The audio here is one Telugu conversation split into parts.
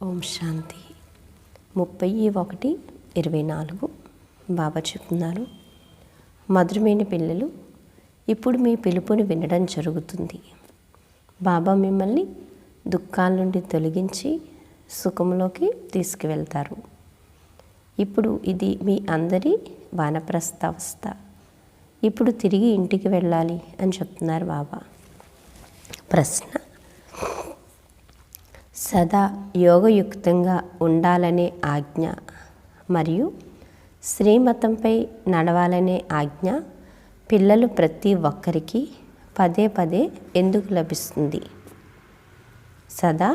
ఓం శాంతి 31/24 బాబా చెప్తున్నారు, మధురమైన పిల్లలు, ఇప్పుడు మీ పిలుపుని వినడం జరుగుతుంది. బాబా మిమ్మల్ని దుఃఖాల నుండి తొలగించి సుఖంలోకి తీసుకువెళ్తారు. ఇప్పుడు ఇది మీ అందరి వానప్రస్థ అవస్థ. ఇప్పుడు తిరిగి ఇంటికి వెళ్ళాలి అని చెప్తున్నారు బాబా. ప్రశ్న: సదా యోగయుక్తంగా ఉండాలనే ఆజ్ఞ మరియు శ్రీమతంపై నడవాలనే ఆజ్ఞ పిల్లలు ప్రతి ఒక్కరికి పదే పదే ఎందుకు లభిస్తుంది? సదా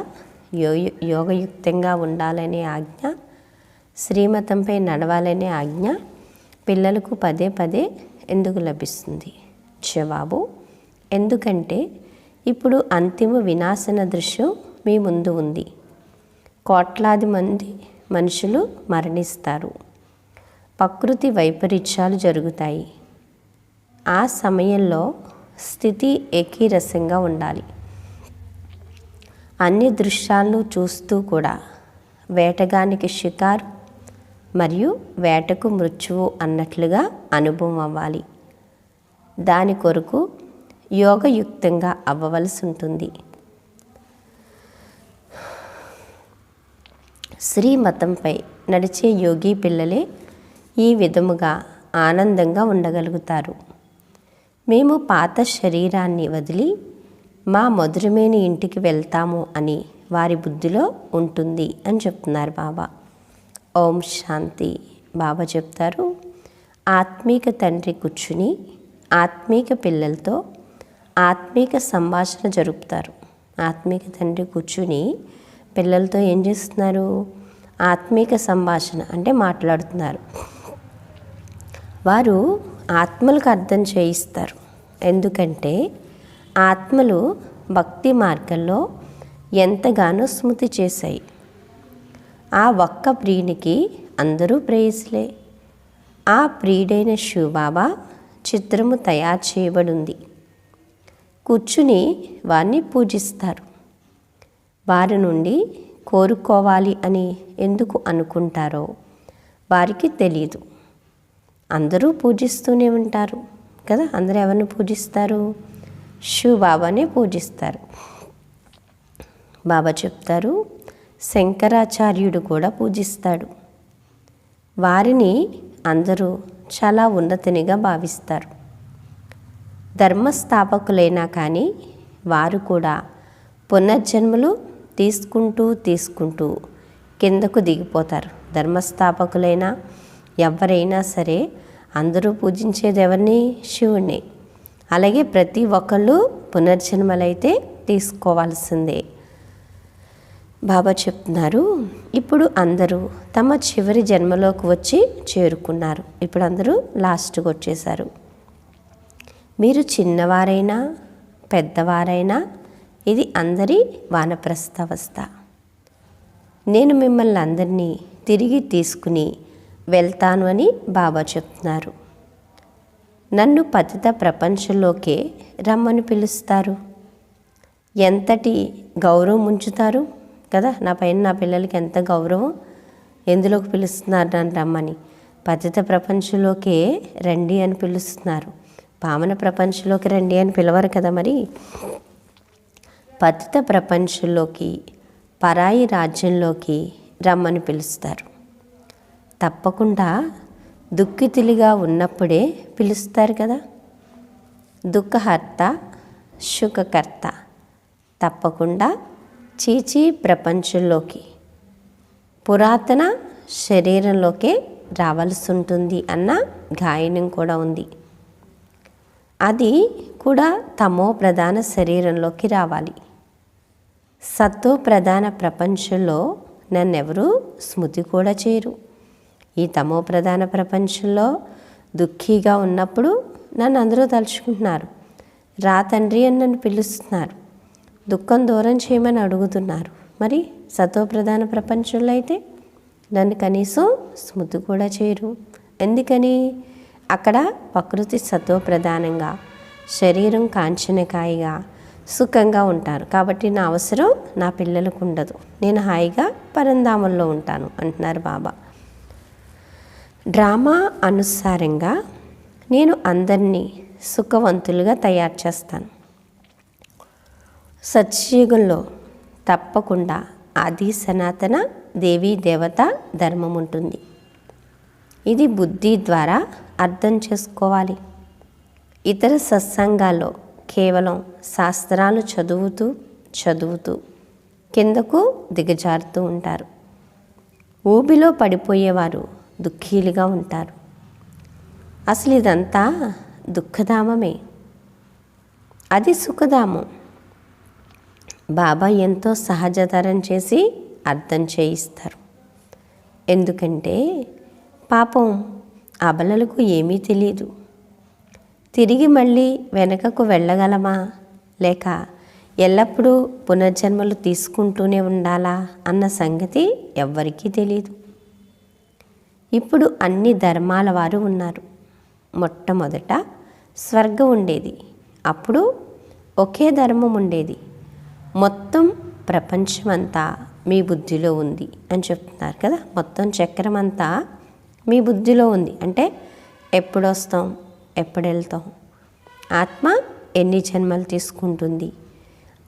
యోగయుక్తంగా ఉండాలనే ఆజ్ఞ, శ్రీమతంపై నడవాలనే ఆజ్ఞ పిల్లలకు పదే పదే ఎందుకు లభిస్తుంది? జవాబు: ఎందుకంటే ఇప్పుడు అంతిమ వినాశన దృశ్యం మీ ముందు ఉంది. కోట్లాది మంది మనుషులు మరణిస్తారు. ప్రకృతి వైపరీత్యాలు జరుగుతాయి. ఆ సమయంలో స్థితి ఏకీరసంగా ఉండాలి. అన్ని దృశ్యాలను చూస్తూ కూడా వేటగానికి షికారు మరియు వేటకు మృత్యువు అన్నట్లుగా అనుభవం అవ్వాలి. దాని కొరకు యోగయుక్తంగా అవ్వవలసి ఉంటుంది. శ్రీమతంపై నడిచే యోగి పిల్లలే ఈ విధముగా ఆనందంగా ఉండగలుగుతారు. మేము పాత శరీరాన్ని వదిలి మా మధురమైన ఇంటికి వెళ్తాము అని వారి బుద్ధిలో ఉంటుంది అని చెప్తున్నారు బాబా. ఓం శాంతి. బాబా చెప్తారు, ఆత్మీక తండ్రి కూర్చుని ఆత్మీక పిల్లలతో ఆత్మీక సంభాషణ జరుపుతారు. ఆత్మీక తండ్రి కూర్చుని పిల్లలతో ఏం చేస్తున్నారు? ఆత్మీక సంభాషణ అంటే మాట్లాడుతున్నారు. వారు ఆత్మలకు అర్థం చేయిస్తారు. ఎందుకంటే ఆత్మలు భక్తి మార్గంలో ఎంతగానో స్మృతి చేశాయి. ఆ ఒక్క ప్రియునికి అందరూ ప్రేయసులే. ఆ ప్రియుడైన శివబాబా చిత్రము తయారు చేయబడింది. కూర్చుని వారిని పూజిస్తారు. వారి నుండి కోరుకోవాలి అని ఎందుకు అనుకుంటారో వారికి తెలియదు. అందరూ పూజిస్తూనే ఉంటారు కదా. అందరూ ఎవరిని పూజిస్తారు? శివబాబానే పూజిస్తారు. బాబా చెప్తారు, శంకరాచార్యుడు కూడా పూజిస్తాడు. వారిని అందరూ చాలా ఉన్నతినిగా భావిస్తారు. ధర్మస్థాపకులైనా కానీ వారు కూడా పునర్జన్మలు తీసుకుంటూ కిందకు దిగిపోతారు. ధర్మస్థాపకులైనా ఎవరైనా సరే అందరూ పూజించేది ఎవరిని? శివుణ్ణి. అలాగే ప్రతి ఒక్కళ్ళు పునర్జన్మలైతే తీసుకోవాల్సిందే. బాబా చెప్తున్నారు, ఇప్పుడు అందరూ తమ చివరి జన్మలోకి వచ్చి చేరుకున్నారు. ఇప్పుడు అందరూ లాస్ట్కి వచ్చేసారు. మీరు చిన్నవారైనా పెద్దవారైనా ఇది అందరి వానప్రస్థ అవస్థ. నేను మిమ్మల్ని అందరినీ తిరిగి తీసుకుని వెళ్తాను అని బాబా చెప్తున్నారు. నన్ను పతిత ప్రపంచంలోకే రమ్మని పిలుస్తారు. ఎంతటి గౌరవం ఉంచుతారు కదా. నా పైన నా పిల్లలకి ఎంత గౌరవం. ఎందులోకి పిలుస్తున్నారు నన్ను రమ్మని? పతిత ప్రపంచంలోకే రండి అని పిలుస్తున్నారు. పావన ప్రపంచంలోకి రండి అని పిలవరు కదా. మరి పతిత ప్రపంచంలోకి, పరాయి రాజ్యంలోకి రమ్మని పిలుస్తారు. తప్పకుండా దుఃఖితులుగా ఉన్నప్పుడే పిలుస్తారు కదా. దుఃఖహర్త సుఖకర్త తప్పకుండా చీచీ ప్రపంచంలోకి, పురాతన శరీరంలోకే రావాల్సి ఉంటుంది అన్న గాయనం కూడా ఉంది. అది కూడా తమో ప్రధాన శరీరంలోకి రావాలి. సత్తో ప్రధాన ప్రపంచంలో నన్నెవరూ స్మృతి కూడా చేయరు. ఈ తమో ప్రధాన ప్రపంచంలో దుఃఖీగా ఉన్నప్పుడు నన్ను అందరూ తలుచుకుంటున్నారు. రా తండ్రి అని నన్ను పిలుస్తున్నారు. దుఃఖం దూరం చేయమని అడుగుతున్నారు. మరి సతో ప్రధాన ప్రపంచంలో అయితే నన్ను కనీసం స్మృతి కూడా చేయరు. ఎందుకని? అక్కడ ప్రకృతి సతో ప్రధానంగా, శరీరం కాంచనకాయగా, సుఖంగా ఉంటారు. కాబట్టి నా అవసరం నా పిల్లలకు ఉండదు, నేను హాయిగా పరంధామంలో ఉంటాను అంటున్నారు బాబా. డ్రామా అనుసారంగా నేను అందరినీ సుఖవంతులుగా తయారు చేస్తాను. సత్యయుగంలో తప్పకుండా ఆది సనాతన దేవీ దేవత ధర్మం ఉంటుంది. ఇది బుద్ధి ద్వారా అర్థం చేసుకోవాలి. ఇతర సత్సంగాల్లో కేవలం శాస్త్రాలు చదువుతూ కిందకు దిగజారుతూ ఉంటారు. ఊబిలో పడిపోయేవారు దుఃఖీలుగా ఉంటారు. అసలు ఇదంతా దుఃఖధామమే, అది సుఖధామం. బాబా ఎంతో సహజతరం చేసి అర్థం చేయిస్తారు. ఎందుకంటే పాపం అబలలకు ఏమీ తెలియదు. తిరిగి మళ్ళీ వెనకకు వెళ్ళగలమా, లేక ఎల్లప్పుడూ పునర్జన్మలు తీసుకుంటూనే ఉండాలా అన్న సంగతి ఎవ్వరికీ తెలియదు. ఇప్పుడు అన్ని ధర్మాల వారు ఉన్నారు. మొట్టమొదట స్వర్గం ఉండేది, అప్పుడు ఒకే ధర్మం ఉండేది. మొత్తం ప్రపంచమంతా మీ బుద్ధిలో ఉంది అని చెప్తున్నారు కదా. మొత్తం చక్రం అంతా మీ బుద్ధిలో ఉంది అంటే ఎప్పుడు వస్తాం, ఎప్పుడు వెళ్తాం, ఆత్మ ఎన్ని జన్మలు తీసుకుంటుంది,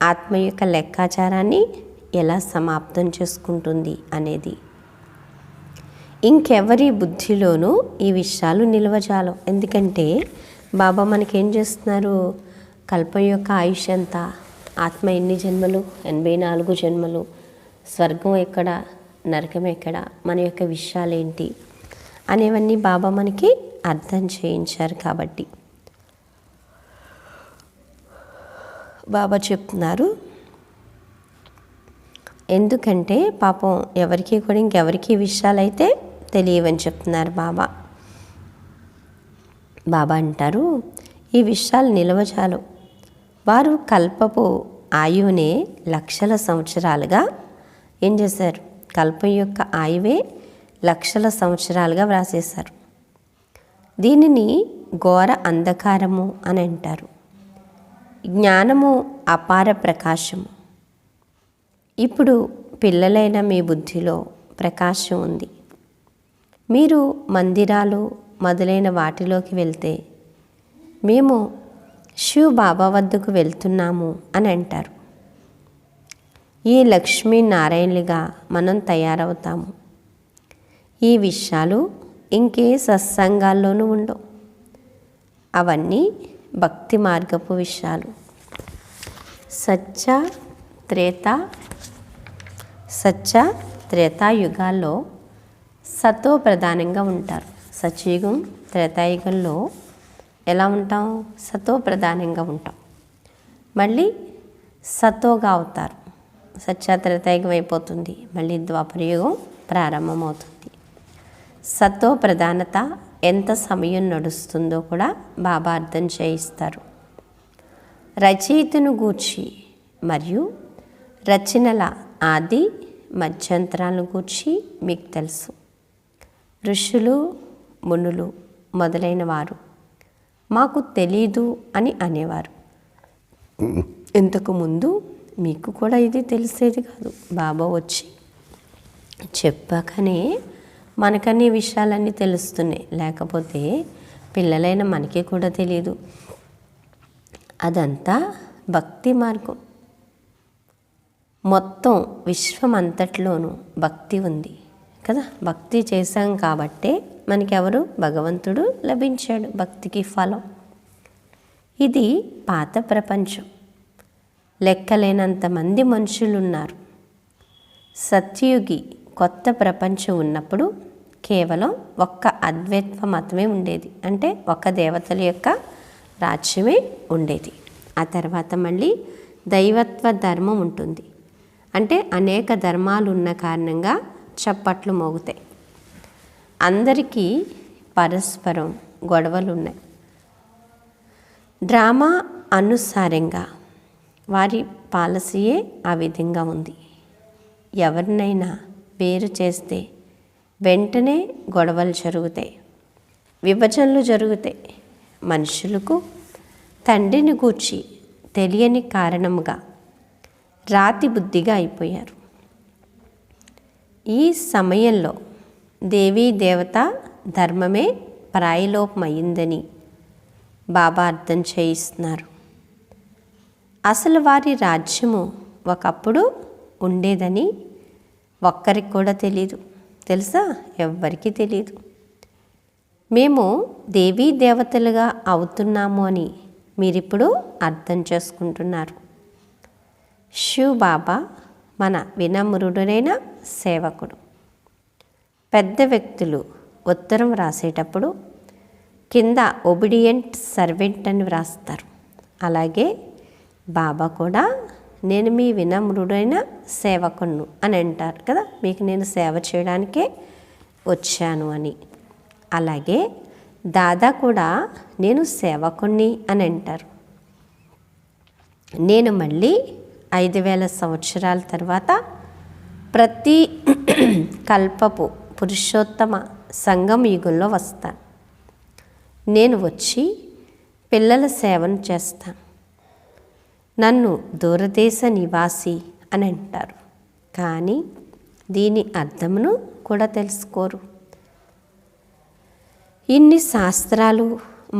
ఆత్మ యొక్క లెక్కాచారాన్ని ఎలా సమాప్తం చేసుకుంటుంది అనేది. ఇంకెవరి బుద్ధిలోనూ ఈ విషయాలు నిల్వజాలం. ఎందుకంటే బాబా మనకేం చేస్తున్నారు, కల్పం యొక్క ఆయుష్ ఎంత, ఆత్మ ఎన్ని జన్మలు, 84 జన్మలు, స్వర్గం ఎక్కడ, నరకం ఎక్కడ, మన యొక్క విషయాలేంటి అనేవన్నీ బాబా మనకి అర్థం చేయించారు. కాబట్టి బాబా చెప్తున్నారు, ఎందుకంటే పాపం ఎవరికి కూడా ఇంకెవరికి విషయాలైతే తెలియవని చెప్తున్నారు బాబా. బాబా అంటారు, ఈ విషయాలు నిలవజాలు. వారు కల్పపు ఆయువునే లక్షల సంవత్సరాలుగా ఏం చేశారు, కల్పం యొక్క ఆయువే లక్షల సంవత్సరాలుగా వ్రాసేశారు. దీనిని ఘోర అంధకారము అని అంటారు. జ్ఞానము అపార ప్రకాశము. ఇప్పుడు పిల్లలైన మీ బుద్ధిలో ప్రకాశం ఉంది. మీరు మందిరాలు మొదలైన వాటిలోకి వెళ్తే మేము శివ్ బాబా వద్దకు వెళ్తున్నాము అని అంటారు. ఈ లక్ష్మీనారాయణులుగా మనం తయారవుతాము. ఈ విషయాలు ఇంకే సత్సంగాల్లోనూ ఉండవు. అవన్నీ భక్తి మార్గపు విషయాలు. సత్య త్రేతాయుగాల్లో సతో ప్రధానంగా ఉంటారు. సత్యయుగం త్రేతాయుగంలో ఎలా ఉంటాం, సతో ప్రధానంగా ఉంటాం. మళ్ళీ సతోగా అవుతారు. సత్య త్రేతాయుగం అయిపోతుంది, మళ్ళీ ద్వాపరయుగం ప్రారంభమవుతుంది. సతో ప్రధానత ఎంత సమయం నడుస్తుందో కూడా బాబా అర్థం చేయిస్తారు. రచయితను గూర్చి మరియు రచనల ఆది మధ్యంతరాలను గూర్చి మీకు తెలుసు. ఋషులు మునులు మొదలైన వారు మాకు తెలీదు అని అనేవారు. ఇంతకుముందు మీకు కూడా ఇది తెలిసేది కాదు. బాబా వచ్చి చెప్పాకనే మనకన్నీ విషయాలన్నీ తెలుస్తున్నాయి. లేకపోతే పిల్లలైన మనకి కూడా తెలియదు. అదంతా భక్తి మార్గం. మొత్తం విశ్వం అంతట్లోనూ భక్తి ఉంది కదా. భక్తి చేశాం కాబట్టే మనకెవరు, భగవంతుడు లభించాడు, భక్తికి ఫలం. ఇది పాత ప్రపంచం. లెక్కలేనంతమంది మనుషులు ఉన్నారు. సత్యయుగి కొత్త ప్రపంచం ఉన్నప్పుడు కేవలం ఒక్క అద్వైత్వ మతమే ఉండేది. అంటే ఒక్క దేవతల యొక్క రాజ్యమే ఉండేది. ఆ తర్వాత మళ్ళీ దైవత్వ ధర్మం ఉంటుంది. అంటే అనేక ధర్మాలు ఉన్న కారణంగా చప్పట్లు మోగుతాయి. అందరికీ పరస్పరం గొడవలు ఉన్నాయి. డ్రామా అనుసారంగా వారి పాలసీయే ఆ విధంగా ఉంది. ఎవరినైనా వేరు చేస్తే వెంటనే గొడవలు జరుగుతాయి, విభజనలు జరుగుతాయి. మనుషులకు తండ్రిని గూర్చి తెలియని కారణముగా రాతి బుద్ధిగా అయిపోయారు. ఈ సమయంలో దేవీ దేవత ధర్మమే పరాయిలోపమయ్యిందని బాబా అర్థం చేయిస్తున్నారు. అసలు వారి రాజ్యము ఒకప్పుడు ఉండేదని ఒక్కరికి కూడా తెలీదు. తెలుసా? ఎవ్వరికీ తెలీదు. మేము దేవీ దేవతలుగా అవుతున్నాము అని మీరిప్పుడు అర్థం చేసుకుంటున్నారు. శివ్ బాబా మన వినమ్రుడైన సేవకుడు. పెద్ద వ్యక్తులు ఉత్తరం రాసేటప్పుడు కింద ఒబిడియంట్ సర్వెంట్ అని వ్రాస్తారు. అలాగే బాబా కూడా నేను మీ వినమ్రుడైన సేవకును అని అంటారు కదా, మీకు నేను సేవ చేయడానికే వచ్చాను అని. అలాగే దాదా కూడా నేను సేవకుణ్ణి అని అంటారు. నేను మళ్ళీ 5000 సంవత్సరాల తర్వాత ప్రతి కల్పపు పురుషోత్తమ సంగమ యుగంలో వస్తాను. నేను వచ్చి పిల్లల సేవను చేస్తాను. నన్ను దూరదేశ నివాసి అని అంటారు. కానీ దీని అర్థమును కూడా తెలుసుకోరు. ఇన్ని శాస్త్రాలు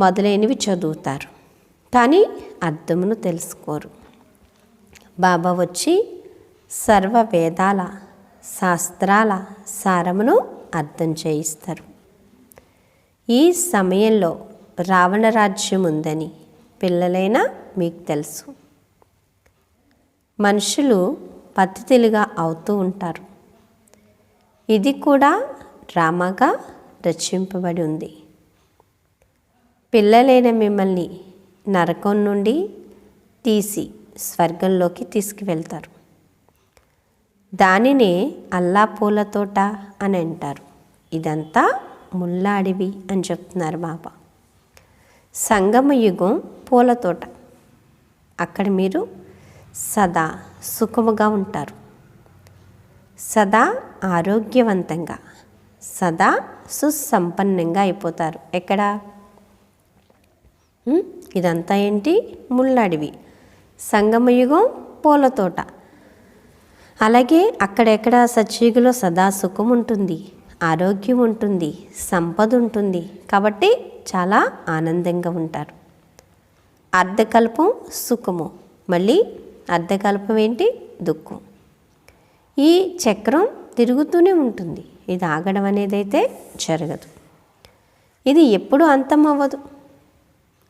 మొదలైనవి చదువుతారు, కానీ అర్థమును తెలుసుకోరు. బాబా వచ్చి సర్వ వేదాల శాస్త్రాల సారమును అర్థం చేయిస్తారు. ఈ సమయంలో రావణ రాజ్యం ఉందని పిల్లలైనా మీకు తెలుసు. మనుషులు పతితులుగా అవుతూ ఉంటారు. ఇది కూడా డ్రామాగా రచింపబడి ఉంది. పిల్లలైన మిమ్మల్ని నరకం నుండి తీసి స్వర్గంలోకి తీసుకువెళ్తారు. దానినే అల్లా పూల తోట అని అంటారు. ఇదంతా ముళ్ళ అడవి అని చెప్తున్నారు బాబా. సంగమ యుగం పూల తోట. అక్కడ మీరు సదా సుఖముగా ఉంటారు, సదా ఆరోగ్యవంతంగా, సదా సుసంపన్నంగా అయిపోతారు. ఎక్కడ? ఇదంతా ఏంటి? ముళ్ళడివి. సంగమయుగం పూల తోట. అలాగే అక్కడెక్కడ సత్యుగంలో సదా సుఖం ఉంటుంది, ఆరోగ్యం ఉంటుంది, సంపద ఉంటుంది. కాబట్టి చాలా ఆనందంగా ఉంటారు. అర్ధకల్పం సుఖము, మళ్ళీ అర్ధకల్పం ఏంటి? దుఃఖం. ఈ చక్రం తిరుగుతూనే ఉంటుంది. ఇది ఆగడం అనేది అయితే జరగదు. ఇది ఎప్పుడు అంతం అవ్వదు.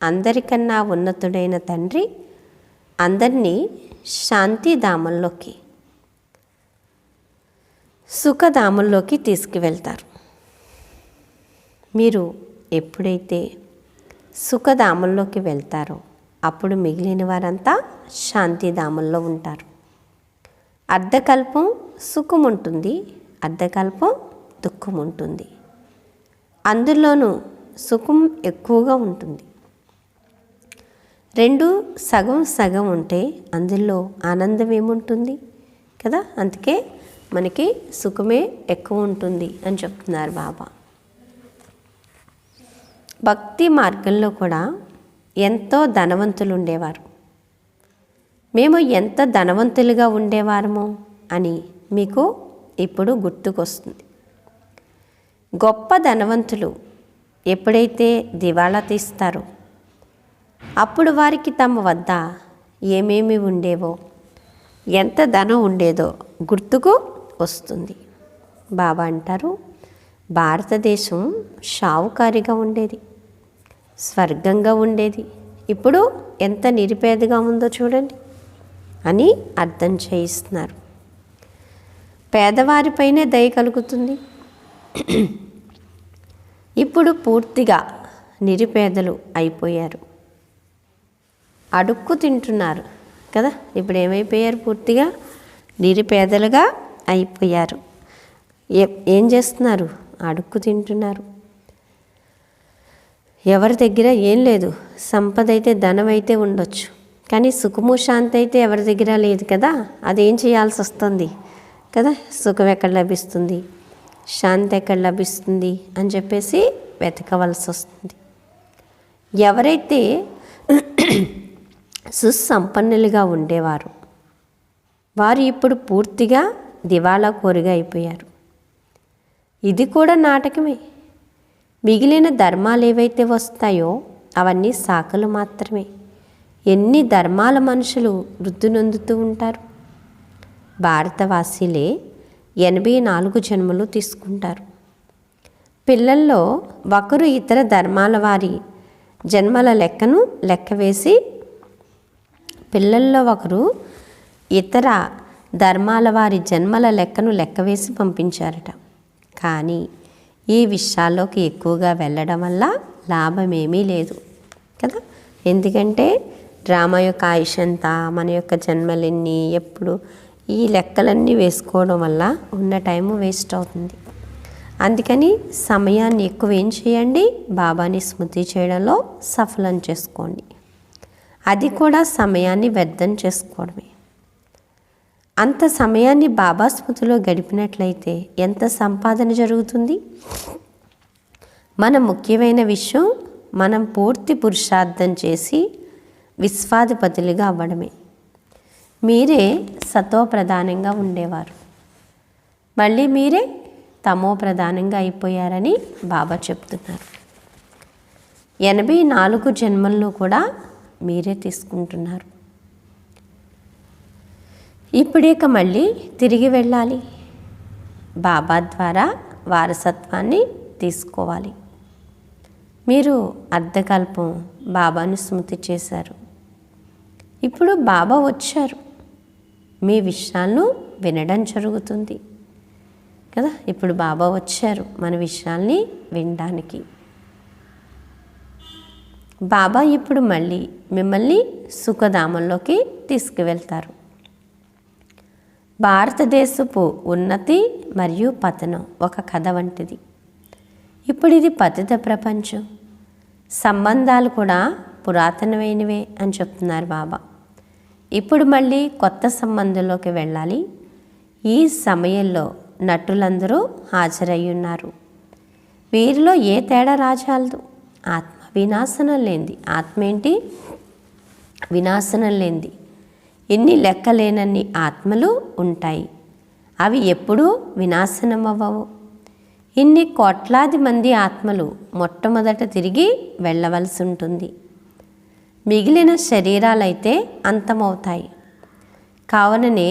అందరికన్నా ఉన్నతుడైన తండ్రి అందరినీ శాంతిధామంలోకి, సుఖధామంలోకి తీసుకువెళ్తారు. మీరు ఎప్పుడైతే సుఖధామంలోకి వెళ్తారో అప్పుడు మిగిలిన వారంతా శాంతిధామంలో ఉంటారు. అర్ధకల్పం సుఖం ఉంటుంది, అర్ధకల్పం దుఃఖం ఉంటుంది. అందులోనూ సుఖం ఎక్కువగా ఉంటుంది. రెండు సగం సగం ఉంటే అందులో ఆనందం ఏముంటుంది కదా. అందుకే మనకి సుఖమే ఎక్కువ ఉంటుంది అని చెప్తున్నారు బాబా. భక్తి మార్గంలో కూడా ఎంతో ధనవంతులు ఉండేవారు. మేము ఎంత ధనవంతులుగా ఉండేవారమో అని మీకు ఇప్పుడు గుర్తుకొస్తుంది. గొప్ప ధనవంతులు ఎప్పుడైతే దివాళా తీస్తారో అప్పుడు వారికి తమ వద్ద ఏమేమి ఉండేవో, ఎంత ధనం ఉండేదో గుర్తుకు వస్తుంది. బాబా అంటారు, భారతదేశం షావుకారిగా ఉండేది, స్వర్గంగా ఉండేది. ఇప్పుడు ఎంత నిరుపేదగా ఉందో చూడండి అని అర్థం చేయిస్తున్నారు. పేదవారిపైనే దయ కలుగుతుంది. ఇప్పుడు పూర్తిగా నిరుపేదలు అయిపోయారు, అడుక్కు తింటున్నారు కదా. ఇప్పుడు ఏమైపోయారు? పూర్తిగా నిరుపేదలుగా అయిపోయారు. ఏం చేస్తున్నారు? అడుక్కు తింటున్నారు. ఎవరి దగ్గర ఏం లేదు. సంపద అయితే, ధనం అయితే ఉండొచ్చు, కానీ సుఖము శాంతి అయితే ఎవరి దగ్గర లేదు కదా. అదేం చేయాల్సి వస్తుంది కదా. సుఖం ఎక్కడ లభిస్తుంది, శాంతి ఎక్కడ లభిస్తుంది అని చెప్పేసి వెతకవలసి వస్తుంది. ఎవరైతే సుసంపన్నులుగా ఉండేవారు. వారు ఇప్పుడు పూర్తిగా దివాళా కోరుగా అయిపోయారు. ఇది కూడా నాటకమే. మిగిలిన ధర్మాలు ఏవైతే వస్తాయో అవన్నీ శాఖలు మాత్రమే. ఎన్ని ధర్మాల మనుషులు వృద్ధి నొందుతూ ఉంటారు. భారతవాసీలే 84 జన్మలు తీసుకుంటారు. పిల్లల్లో ఒకరు ఇతర ధర్మాల వారి జన్మల లెక్కను లెక్కవేసి పంపించారట. కానీ ఈ విషయాల్లోకి ఎక్కువగా వెళ్ళడం వల్ల లాభమేమీ లేదు కదా. ఎందుకంటే డ్రామా యొక్క ఆయుష్ ఎంత, మన యొక్క జన్మలెన్ని, ఎప్పుడు ఈ లెక్కలన్నీ వేసుకోవడం వల్ల ఉన్న టైము వేస్ట్ అవుతుంది. అందుకని సమయాన్ని ఎక్కువ ఏం చేయండి, బాబాని స్మృతి చేయడంలో సఫలం చేసుకోండి. అది కూడా సమయాన్ని వ్యర్థం చేసుకోవడమే. అంత సమయాన్ని బాబా స్మృతిలో గడిపినట్లయితే ఎంత సంపాదన జరుగుతుంది. మన ముఖ్యమైన విషయం మనం పూర్తి పురుషార్థం చేసి విశ్వాధిపతులుగా అవ్వడమే. మీరే సతో ప్రధానంగా ఉండేవారు, మళ్ళీ మీరే తమో ప్రధానంగా అయిపోయారని బాబా చెప్తున్నారు. 84 జన్మలను కూడా మీరే తీసుకుంటున్నారు. ఇప్పుడిక మళ్ళీ తిరిగి వెళ్ళాలి. బాబా ద్వారా వారసత్వాన్ని తీసుకోవాలి. మీరు అర్ధకల్పం బాబాను స్మృతి చేశారు. ఇప్పుడు బాబా వచ్చారు, మీ విషయాలను వినడం జరుగుతుంది కదా. ఇప్పుడు బాబా వచ్చారు మన విషయాల్ని వినడానికి. బాబా ఇప్పుడు మళ్ళీ మిమ్మల్ని సుఖధామంలోకి తీసుకువెళ్తారు. భారతదేశపు ఉన్నతి మరియు పతనం ఒక కథ వంటిది. ఇప్పుడు ఇది పతిత ప్రపంచం. సంబంధాలు కూడా పురాతనమైనవే అని చెప్తున్నారు బాబా. ఇప్పుడు మళ్ళీ కొత్త సంబంధంలోకి వెళ్ళాలి. ఈ సమయంలో నటులందరూ హాజరయ్యి ఉన్నారు. వీరిలో ఏ తేడా రాజాలదు. ఆత్మ వినాశనం లేనిది. ఆత్మ ఏంటి? వినాశనం లేనిది. ఎన్ని లెక్కలేనన్ని ఆత్మలు ఉంటాయి, అవి ఎప్పుడూ వినాశనం అవ్వవు. ఇన్ని కోట్లాది మంది ఆత్మలు మొట్టమొదట తిరిగి వెళ్ళవలసి ఉంటుంది. మిగిలిన శరీరాలైతే అంతమవుతాయి. కావుననే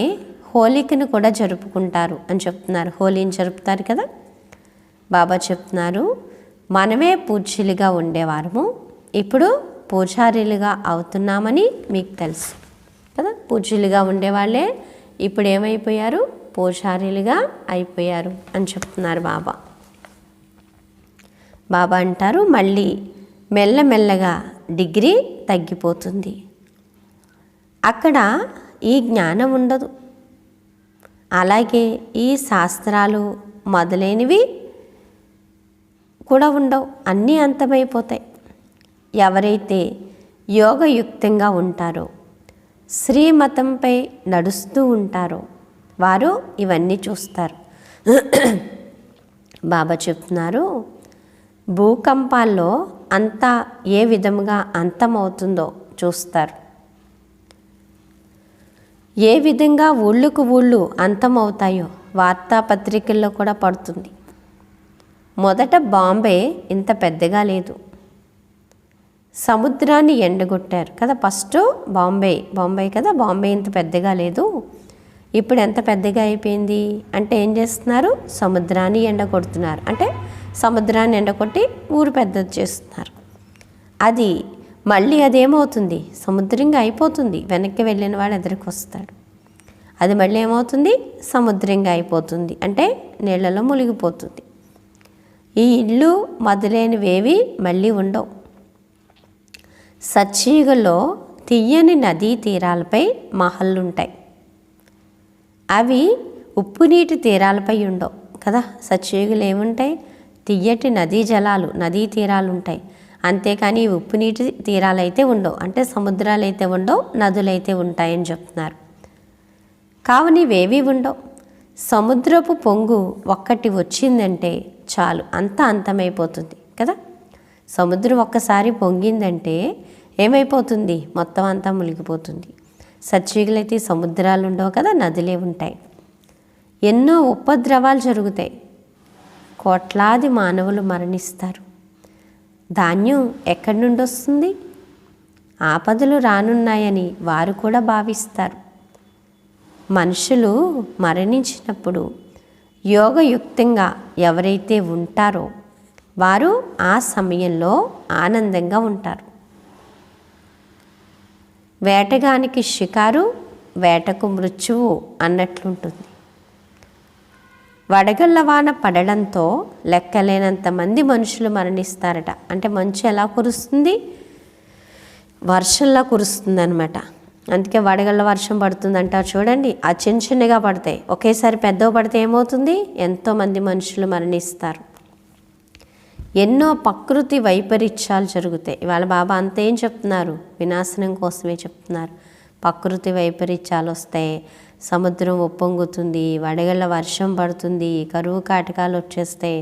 హోలీకను కూడా జరుపుకుంటారు అని చెప్తున్నారు. హోలీని జరుపుతారు కదా. బాబా చెప్తున్నారు, మనమే పూజ్యులుగా ఉండేవారము, ఇప్పుడు పూజారీలుగా అవుతున్నామని మీకు తెలుసు కదా. పూజ్యులుగా ఉండేవాళ్ళే ఇప్పుడు ఏమైపోయారు? పూజారీలుగా అయిపోయారు అని చెప్తున్నారు బాబా. బాబా అంటారు, మళ్ళీ మెల్లమెల్లగా డిగ్రీ తగ్గిపోతుంది. అక్కడ ఈ జ్ఞానం ఉండదు. అలాగే ఈ శాస్త్రాలు మొదలైనవి కూడా ఉండవు. అన్నీ అంతమైపోతాయి. ఎవరైతే యోగయుక్తంగా ఉంటారో, శ్రీమతంపై నడుస్తూ ఉంటారో వారు ఇవన్నీ చూస్తారు. బాబా చెప్తున్నారు, భూకంపాల్లో అంతా ఏ విధముగా అంతమవుతుందో చూస్తారు. ఏ విధంగా ఊళ్ళకు ఊళ్ళు అంతమవుతాయో వార్తాపత్రికల్లో కూడా పడుతుంది. మొదట బాంబే ఇంత పెద్దగా లేదు. సముద్రాన్ని ఎండగొట్టారు కదా. ఫస్ట్ బాంబే కదా. బాంబే ఇంత పెద్దగా లేదు. ఇప్పుడు ఎంత పెద్దగా అయిపోయింది అంటే ఏం చేస్తున్నారు? సముద్రాన్ని ఎండగొడుతున్నారు. అంటే సముద్రాన్ని ఎండగొట్టి ఊరు పెద్దది చేస్తున్నారు. అది మళ్ళీ అదేమవుతుంది? సముద్రంగా అయిపోతుంది. వెనక్కి వెళ్ళిన వాడు ఎదురుకు వస్తాడు. అది మళ్ళీ ఏమవుతుంది? సముద్రంగా అయిపోతుంది. అంటే నీళ్ళలో మునిగిపోతుంది. ఈ ఇల్లు మొదలైనవేవి మళ్ళీ ఉండవు. సత్యయుగంలో తియ్యని నదీ తీరాలపై మహల్లుంటాయి. అవి ఉప్పు నీటి తీరాలపై ఉండవు కదా. సత్యయుగంలో ఏముంటాయి? తియ్యటి నదీ జలాలు, నదీ తీరాలు ఉంటాయి. అంతేకాని ఉప్పు నీటి తీరాలు అయితే ఉండవు. అంటే సముద్రాలు అయితే ఉండవు, నదులైతే ఉంటాయని చెప్తున్నారు. కావున ఇవేవి ఉండవు. సముద్రపు పొంగు ఒక్కటి వచ్చిందంటే చాలు, అంతా అంతమైపోతుంది కదా. సముద్రం ఒక్కసారి పొంగిందంటే ఏమైపోతుంది? మొత్తం అంతా మునిగిపోతుంది. సత్యుగులైతే సముద్రాలు ఉండవు కదా, నదులే ఉంటాయి. ఎన్నో ఉపద్రవాలు జరుగుతాయి. కోట్లాది మానవులు మరణిస్తారు. ధాన్యం ఎక్కడి నుండి వస్తుంది? ఆపదలు రానున్నాయని వారు కూడా భావిస్తారు. మనుషులు మరణించినప్పుడు యోగయుక్తంగా ఎవరైతే ఉంటారో వారు ఆ సమయంలో ఆనందంగా ఉంటారు. వేటగానికి షికారు, వేటకు మృత్యువు అన్నట్లుంటుంది. వడగళ్ళ వాన పడడంతో లెక్కలేనంత మంది మనుషులు మరణిస్తారట. అంటే మంచు ఎలా కురుస్తుంది? వర్షంలా కురుస్తుంది అనమాట. అందుకే వడగళ్ళ వర్షం పడుతుంది అంటారు చూడండి. ఆ చిన్న చిన్నగా పడతాయి, ఒకేసారి పెద్దవి పడితే ఏమవుతుంది? ఎంతోమంది మనుషులు మరణిస్తారు. ఎన్నో ప్రకృతి వైపరీత్యాలు జరుగుతాయి. ఇవాళ బాబా అంతా ఏం చెప్తున్నారు? వినాశనం కోసమే చెప్తున్నారు. ప్రకృతి వైపరీత్యాలు వస్తాయి, సముద్రం ఉప్పొంగుతుంది, వడగళ్ళ వర్షం పడుతుంది, కరువు కాటకాలు వచ్చేస్తాయి.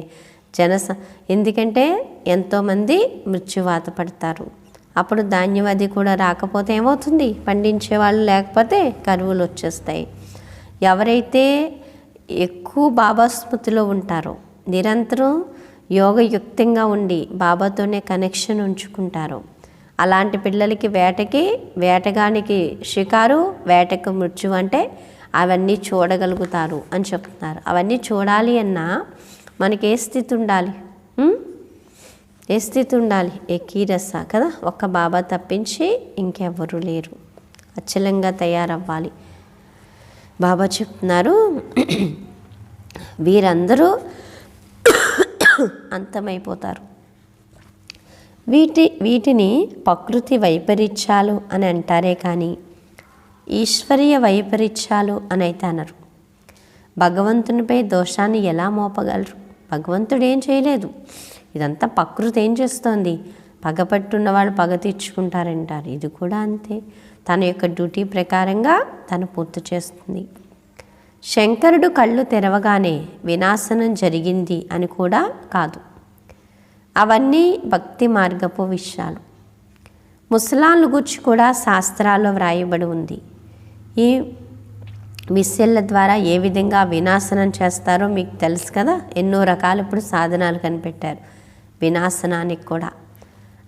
ఎందుకంటే ఎంతోమంది మృత్యువాత పడతారు. అప్పుడు ధాన్యం అది కూడా రాకపోతే ఏమవుతుంది? పండించే వాళ్ళు లేకపోతే కరువులు వచ్చేస్తాయి. ఎవరైతే ఎక్కువ బాబా స్మృతిలో ఉంటారో, నిరంతరం యోగయుక్తంగా ఉండి బాబాతోనే కనెక్షన్ ఉంచుకుంటారో, అలాంటి పిల్లలకి వేటగానికి షికారు, వేటకు మృత్యు అంటే అవన్నీ చూడగలుగుతారు అని చెప్తున్నారు. అవన్నీ చూడాలి అన్నా మనకి ఏ స్థితి ఉండాలి? ఏ స్థితి ఉండాలి? ఏకీరస కదా. ఒక్క బాబా తప్పించి ఇంకెవ్వరూ లేరు. అచలంగా తయారవ్వాలి. బాబా చెప్తున్నారు, వీరందరూ అంతమైపోతారు. వీటిని ప్రకృతి వైపరీత్యాలు అని అంటారే కానీ ఈశ్వరీయ వైపరీత్యాలు అని అయితే అనరు. భగవంతునిపై దోషాన్ని ఎలా మోపగలరు? భగవంతుడు ఏం చేయలేదు. ఇదంతా ప్రకృతి ఏం చేస్తోంది? పగపట్టున్న వాళ్ళు పగ తీర్చుకుంటారంటారు. ఇది కూడా అంతే. తన యొక్క డ్యూటీ ప్రకారంగా తను పూర్తి చేస్తుంది. శంకరుడు కళ్ళు తెరవగానే వినాశనం జరిగింది అని కూడా కాదు. అవన్నీ భక్తి మార్గపు విషయాలు. ముసలాళ్ళ గురించి కూడా శాస్త్రాల్లో వ్రాయబడి ఉంది. ఈ మిస్సెళ్ళ ద్వారా ఏ విధంగా వినాశనం చేస్తారో మీకు తెలుసు కదా. ఎన్నో రకాలు ఇప్పుడు సాధనాలు కనిపెట్టారు వినాశనానికి కూడా.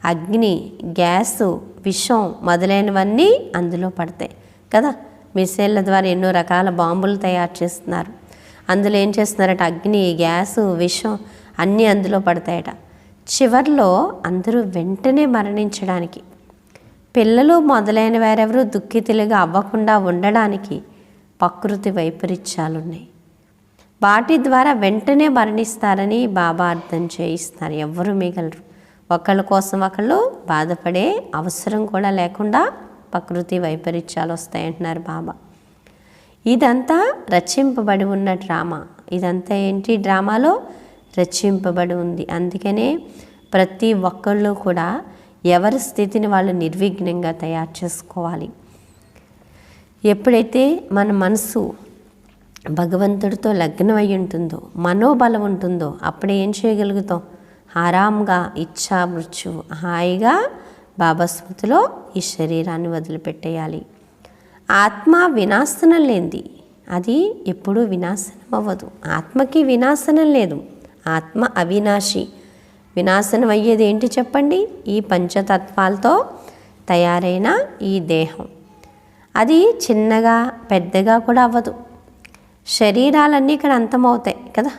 అగ్ని, గ్యాసు, విషం మొదలైనవన్నీ అందులో పడతాయి కదా. మిస్సైళ్ళ ద్వారా ఎన్నో రకాల బాంబులు తయారు చేస్తున్నారు. అందులో ఏం చేస్తున్నారట? అగ్ని, గ్యాసు, విషం అన్నీ అందులో పడతాయట. చివర్లో అందరూ వెంటనే మరణించడానికి, పిల్లలు మొదలైన వారెవరూ దుఃఖితులుగా అవ్వకుండా ఉండడానికి ప్రకృతి వైపరీత్యాలున్నాయి. వాటి ద్వారా వెంటనే మరణిస్తారని బాబా అర్థం చేయిస్తారు. ఎవ్వరూ మిగలరు. ఒకళ్ళ కోసం ఒకళ్ళు బాధపడే అవసరం కూడా లేకుండా ప్రకృతి వైపరీత్యాలు వస్తాయంటున్నారు బాబా. ఇదంతా రచింపబడి ఉన్న డ్రామా. ఇదంతా ఏంటి? డ్రామాలో రచింపబడి ఉంది. అందుకనే ప్రతి ఒక్కళ్ళు కూడా ఎవరి స్థితిని వాళ్ళు నిర్విఘ్నంగా తయారు చేసుకోవాలి. ఎప్పుడైతే మన మనసు భగవంతుడితో లగ్నం అయి ఉంటుందో, మనోబలం ఉంటుందో, అప్పుడే ఏం చేయగలుగుతాం? ఆరాంగా ఇచ్ఛా మృత్యువు హాయిగా బాబా స్మృతిలో ఈ శరీరాన్ని వదిలిపెట్టేయాలి. ఆత్మ వినాశనం లేనిది, అది ఎప్పుడూ వినాశనం అవ్వదు. ఆత్మకి వినాశనం లేదు. ఆత్మ అవినాశి. వినాశనం అయ్యేది ఏంటి చెప్పండి? ఈ పంచతత్వాలతో తయారైన ఈ దేహం. అది చిన్నగా పెద్దగా కూడా అవ్వదు. శరీరాలన్నీ ఇక్కడ అంతమవుతాయి కదా.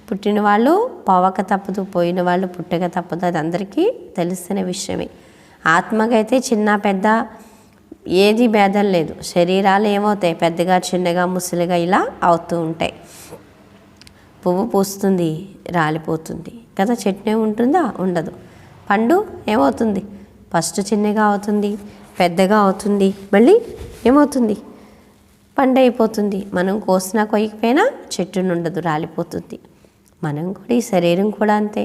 పుట్టిన వాళ్ళు పోవక తప్పదు, పోయిన వాళ్ళు పుట్టక తప్పదు. అది అందరికీ తెలిసిన విషయమే. ఆత్మకైతే చిన్న పెద్ద ఏది భేదం లేదు. శరీరాలు ఏమవుతాయి? పెద్దగా, చిన్నగా, ముసలిగా ఇలా అవుతూ ఉంటాయి. పువ్వు పూస్తుంది, రాలిపోతుంది కదా. చెట్టు ఉంటుందా? ఉండదు. పండు ఏమవుతుంది? ఫస్ట్ చిన్నగా అవుతుంది, పెద్దగా అవుతుంది, మళ్ళీ ఏమవుతుంది? పండు అయిపోతుంది. మనం కోసినా కొయ్యకపోయినా చెట్టు ఉండదు, రాలిపోతుంది. మనం కూడా, ఈ శరీరం కూడా అంతే.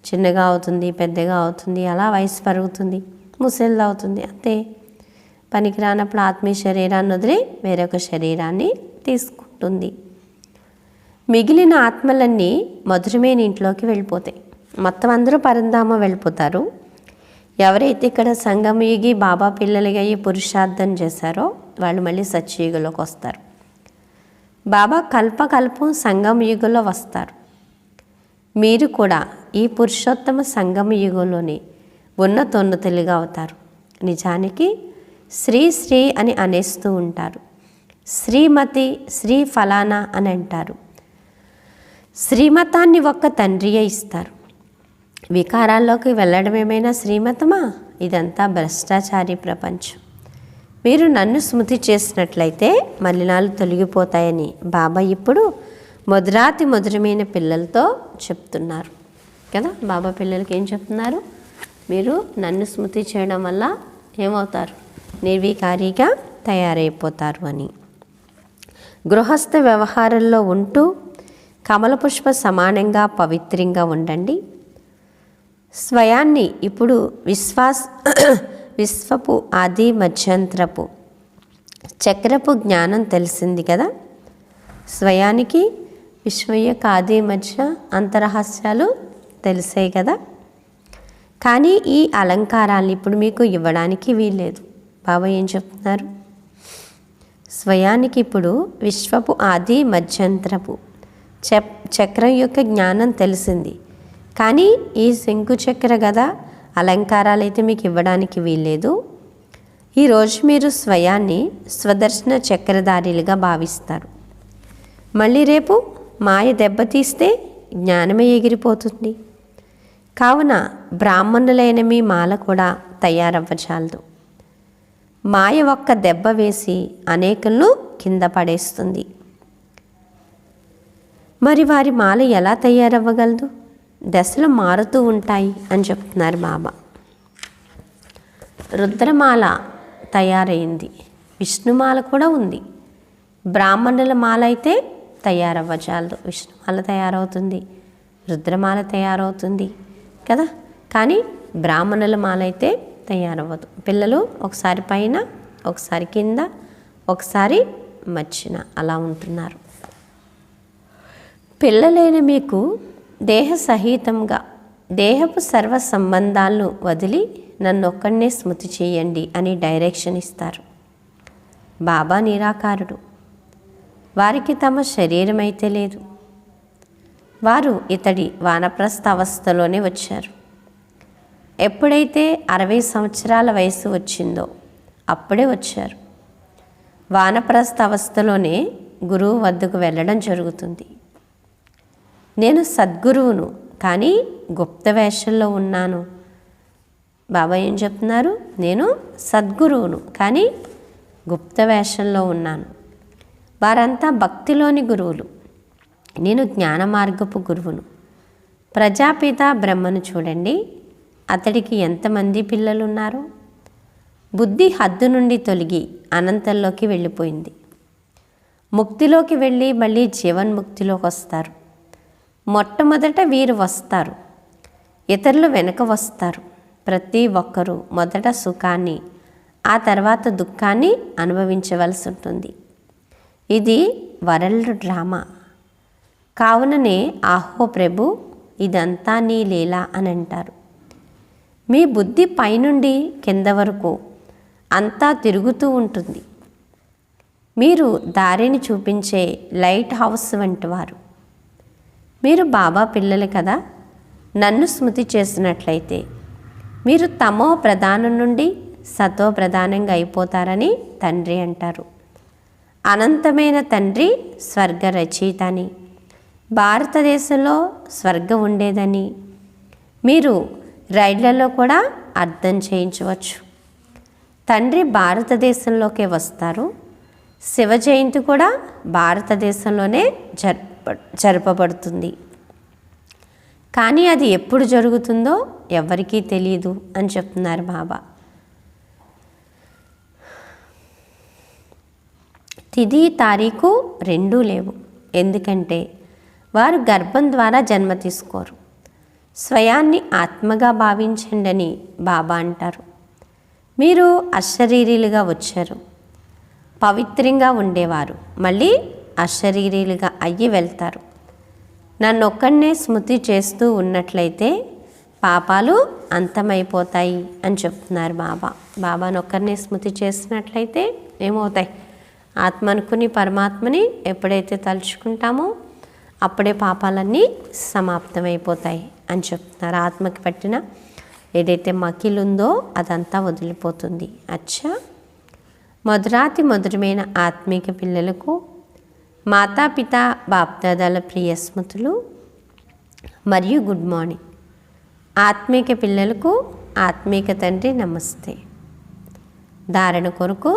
చిన్నగా అవుతుంది, పెద్దగా అవుతుంది, అలా వయసు పెరుగుతుంది, ముసలిది అవుతుంది, అంతే. పనికి రానప్పుడు ఆత్మీయ శరీరాన్ని వదిలి వేరొక శరీరాన్ని తీసుకుంటుంది. మిగిలిన ఆత్మలన్నీ మధురమైన ఇంట్లోకి వెళ్ళిపోతాయి. మొత్తం అందరూ పరంధామ వెళ్ళిపోతారు. ఎవరైతే ఇక్కడ సంగమయుగి బాబా పిల్లలుగా అయ్యి పురుషార్థం చేశారో వాళ్ళు మళ్ళీ సత్యయుగంలోకి వస్తారు. బాబా కల్పకల్పం సంగమయుగంలో వస్తారు. మీరు కూడా ఈ పురుషోత్తమ సంగమయుగంలోనే ఉన్నతోన్నతులుగా అవుతారు. నిజానికి శ్రీ శ్రీ అని అనేస్తూ ఉంటారు. శ్రీమతి, శ్రీ ఫలానా అని అంటారు. శ్రీమతాన్ని ఒక్క తండ్రియే ఇస్తారు. వికారాల్లోకి వెళ్ళడం ఏమైనా శ్రీమతమా? ఇదంతా భ్రష్టాచారి ప్రపంచం. మీరు నన్ను స్మృతి చేసినట్లయితే మలినాలు తొలగిపోతాయని బాబా ఇప్పుడు మధురాతి మధురమైన పిల్లలతో చెప్తున్నారు కదా. బాబా పిల్లలకి ఏం చెప్తున్నారు? మీరు నన్ను స్మృతి చేయడం వల్ల ఏమవుతారు? నిర్వికారిగా తయారైపోతారు అని. గృహస్థ వ్యవహారంలో ఉంటూ కమల పుష్ప సమానంగా పవిత్రంగా ఉండండి. స్వయాన్ని ఇప్పుడు విశ్వపు ఆది మధ్యంతరపు చక్రపు జ్ఞానం తెలిసింది కదా. స్వయానికి విశ్వ యొక్క ఆది మధ్య అంతరహస్యాలు తెలిసాయి కదా. కానీ ఈ అలంకారాలు ఇప్పుడు మీకు ఇవ్వడానికి వీల్లేదు. బాబా ఏం చెప్తున్నారు? స్వయానికి ఇప్పుడు విశ్వపు ఆది మధ్యంతరపు చక్రం యొక్క జ్ఞానం తెలిసింది. కానీ ఈ శంకు చక్ర గద అలంకారాలు అయితే మీకు ఇవ్వడానికి వీల్లేదు. ఈరోజు మీరు స్వయాన్ని స్వదర్శన చక్రధారిలుగా భావిస్తారు. మళ్ళీ రేపు మాయ దెబ్బతీస్తే జ్ఞానమే ఎగిరిపోతుంది. కావున బ్రాహ్మణులైన మీ మాల కూడా తయారవ్వచాలదు. మాయ ఒక్క దెబ్బ వేసి అనేకులను కింద పడేస్తుంది. మరి వారి మాల ఎలా తయారవ్వగలదు? దశలు మారుతూ ఉంటాయి అని చెప్తున్నారు బాబా. రుద్రమాల తయారైంది, విష్ణుమాల కూడా ఉంది. బ్రాహ్మణుల మాల అయితే తయారవ్వచాలదు. విష్ణుమాల తయారవుతుంది, రుద్రమాల తయారవుతుంది కదా. కానీ బ్రాహ్మణుల మాల అయితే తయారవ్వదు. పిల్లలు ఒకసారి పైన, ఒకసారి కింద, ఒకసారి మధ్యన అలా ఉంటున్నారు. పిల్లలైన మీకు దేహ సహితంగా దేహపు సర్వ సంబంధాలను వదిలి నన్నొక్కడనే స్మృతి చేయండి అని డైరెక్షన్ ఇస్తారు. బాబా నిరాకారుడు. వారికి తమ శరీరం అయితే లేదు. వారు ఇతడి వానప్రస్థ అవస్థలోనే వచ్చారు. ఎప్పుడైతే 60 సంవత్సరాల వయసు వచ్చిందో అప్పుడే వచ్చారు. వానప్రస్థ అవస్థలోనే గురువు వద్దకు వెళ్ళడం జరుగుతుంది. నేను సద్గురువును, కానీ గుప్త వేషంలో ఉన్నాను. బాబా ఏం చెప్తున్నారు? నేను సద్గురువును, కానీ గుప్త వేషంలో ఉన్నాను. వారంతా భక్తిలోని గురువులు, నేను జ్ఞాన మార్గపు గురువును. ప్రజాపిత బ్రహ్మను చూడండి, అతడికి ఎంతమంది పిల్లలు ఉన్నారు? బుద్ధి హద్దు నుండి తొలగి అనంతంలోకి వెళ్ళిపోయింది. ముక్తిలోకి వెళ్ళి మళ్ళీ జీవన్ముక్తిలోకి వస్తారు. మొట్టమొదట వీరు వస్తారు, ఇతరులు వెనక వస్తారు. ప్రతి ఒక్కరూ మొదట సుఖాన్ని, ఆ తర్వాత దుఃఖాన్ని అనుభవించవలసి ఉంటుంది. ఇది వరల్డ్ డ్రామా. కావుననే ఆహో ప్రభు, ఇదంతా నీ లీలా అని అంటారు. మీ బుద్ధి పైనుండి కింద వరకు అంతా తిరుగుతూ ఉంటుంది. మీరు దారిని చూపించే లైట్ హౌస్ వంటి వారు. మీరు బాబా పిల్లలు కదా. నన్ను స్మృతి చేసినట్లయితే మీరు తమో ప్రధానం నుండి సతో ప్రధానంగా అయిపోతారని తండ్రి అంటారు. అనంతమైన తండ్రి స్వర్గ రచయిత అని, భారతదేశంలో స్వర్గం ఉండేదని మీరు రైళ్లలో కూడా అర్థం చేయించవచ్చు. తండ్రి భారతదేశంలోకే వస్తారు. శివ జయంతి కూడా భారతదేశంలోనే జరపబడుతుంది. కానీ అది ఎప్పుడు జరుగుతుందో ఎవరికీ తెలియదు అని చెప్తున్నారు బాబా. తిథి తారీఖు రెండూ లేవు. ఎందుకంటే వారు గర్భం ద్వారా జన్మ తీసుకోరు. స్వయాన్ని ఆత్మగా భావించండి అని బాబా అంటారు. మీరు అశరీరీలుగా వచ్చారు. పవిత్రంగా ఉండేవారు మళ్ళీ అశరీరీలుగా అయ్యి వెళ్తారు. నన్నొక్కడనే స్మృతి చేస్తూ ఉన్నట్లయితే పాపాలు అంతమైపోతాయి అని చెప్తున్నారు బాబా. బాబాను ఒక్కరిని స్మృతి చేసినట్లయితే ఏమవుతాయి? ఆత్మ అనుకుని పరమాత్మని ఎప్పుడైతే తలుచుకుంటామో అప్పుడే పాపాలన్నీ సమాప్తమైపోతాయి అని చెప్తున్నారు. ఆత్మకి పట్టిన ఏదైతే మకిలుందో అదంతా వదిలిపోతుంది. అచ్చా, మధురాతి మధురమైన ఆత్మీక పిల్లలకు మాతాపిత బాప్దాదాల ప్రియ స్మృతులు మరియు గుడ్ మార్నింగ్. ఆత్మీక పిల్లలకు ఆత్మీక తండ్రి నమస్తే. ధారణ కొరకు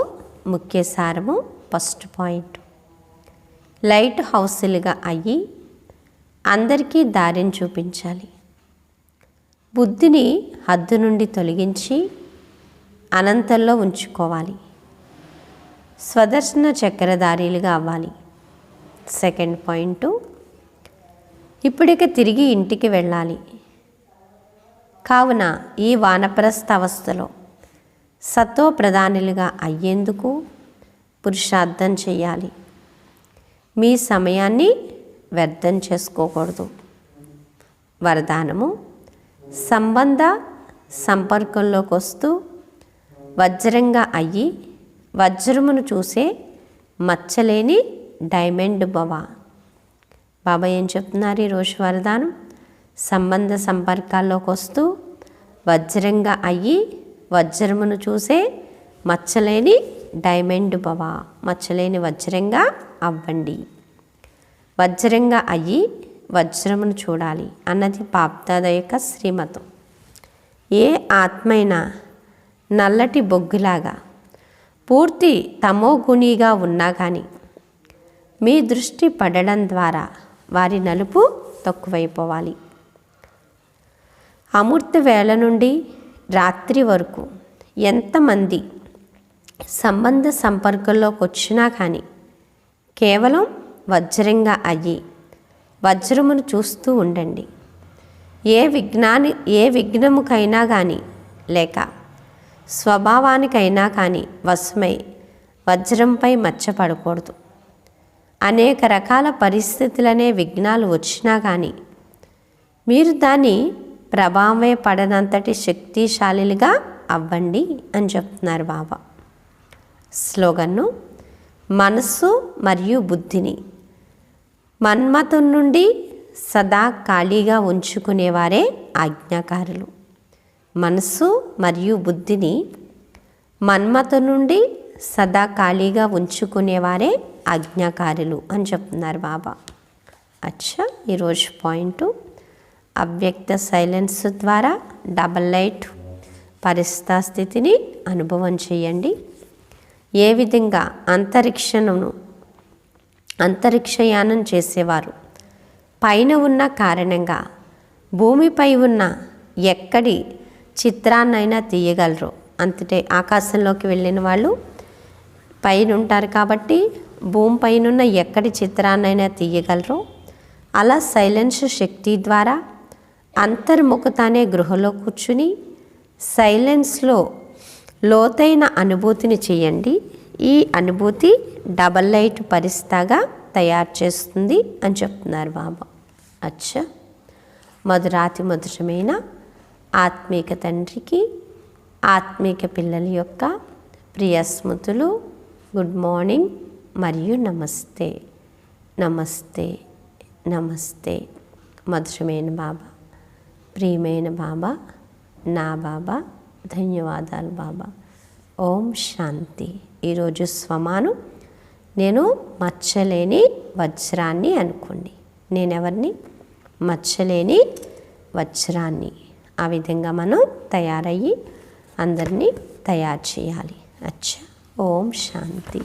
ముఖ్య సారము. ఫస్ట్ పాయింట్, లైట్ హౌస్లుగా అయ్యి అందరికీ దారిని చూపించాలి. బుద్ధిని హద్దు నుండి తొలగించి అనంతంలో ఉంచుకోవాలి. స్వదర్శన చక్రధారీలుగా అవ్వాలి. సెకండ్ పాయింట్, ఇప్పుడిక తిరిగి ఇంటికి వెళ్ళాలి. కావున ఈ వానప్రస్థ అవస్థలో సత్వ ప్రధానులుగా అయ్యేందుకు పురుషార్థం చేయాలి. మీ సమయాన్ని వ్యర్థం చేసుకోకూడదు. వరదానము, సంబంధ సంపర్కంలోకి వస్తూ వజ్రంగా అయ్యి వజ్రమును చూసే మచ్చలేని డైమండ్ భవ. బాబా ఏం చెప్తున్నారు ఈరోజు వరదానం? సంబంధ సంపర్కాల్లోకి వస్తూ వజ్రంగా అయ్యి వజ్రమును చూసే మచ్చలేని డైమండ్ భవ. మచ్చలేని వజ్రంగా అవ్వండి. వజ్రంగా అయ్యి వజ్రమును చూడాలి అన్నది బాప్దాద యొక్క శ్రీమతం. ఏ ఆత్మైనా నల్లటి బొగ్గులాగా పూర్తి తమోగుణిగా ఉన్నా కానీ మీ దృష్టి పడడం ద్వారా వారి నలుపు తక్కువైపోవాలి. అమృత వేళ నుండి రాత్రి వరకు ఎంతమంది సంబంధ సంపర్కంలోకి వచ్చినా కానీ కేవలం వజ్రంగా అయ్యి వజ్రమును చూస్తూ ఉండండి. ఏ విఘ్నముకైనా కానీ లేక స్వభావానికైనా కానీ వశమై వజ్రంపై మచ్చపడకూడదు. అనేక రకాల పరిస్థితులనే విఘ్నాలు వచ్చినా కానీ మీరు దాని ప్రభావమే పడనంతటి శక్తిశాలిగా అవ్వండి అని చెప్తున్నారు బాబా. స్లోగన్ను, మనస్సు మరియు బుద్ధిని మన్మథం నుండి సదా ఖాళీగా ఉంచుకునేవారే ఆజ్ఞాకారులు. మనస్సు మరియు బుద్ధిని మన్మథం నుండి సదా ఖాళీగా ఉంచుకునేవారే ఆజ్ఞాకారులు అని చెప్తున్నారు బాబా. అచ్చా, ఈరోజు పాయింట్, అవ్యక్త సైలెన్స్ ద్వారా డబల్ లైట్ పరిస్థితి స్థితిని అనుభవం చేయండి. ఏ విధంగా అంతరిక్షయానం చేసేవారు పైన ఉన్న కారణంగా భూమిపై ఉన్న ఎక్కడి చిత్రాన్నైనా తీయగలరు. అంతటే ఆకాశంలోకి వెళ్ళిన వాళ్ళు పైన ఉంటారు కాబట్టి భూమిపైనున్న ఎక్కడి చిత్రాన్నైనా తీయగలరు. అలా సైలెన్స్ శక్తి ద్వారా అంతర్ముఖత అనే గృహలో కూర్చుని సైలెన్స్లో లోతైన అనుభూతిని చేయండి. ఈ అనుభూతి డబల్ లైట్ పరిస్థితిగా తయారు చేస్తుంది అని చెప్తున్నారు బాబా. అచ్చా, మధురాతి మధురమైన ఆత్మీక తండ్రికి ఆత్మీక పిల్లల యొక్క ప్రియ స్మృతులు, గుడ్ మార్నింగ్ మరియు నమస్తే. నమస్తే నమస్తే. మధురమైన బాబా, ప్రియమైన బాబా, నా బాబా, ధన్యవాదాలు బాబా. ఓం శాంతి. ఈరోజు స్వమాను, నేను మచ్చలేని వజ్రాన్ని అనుకోండి. నేనెవరిని? మచ్చలేని వజ్రాన్ని. ఆ విధంగా మనం తయారయ్యి అందరినీ తయారు చేయాలి. అచ్చా, ఓం శాంతి.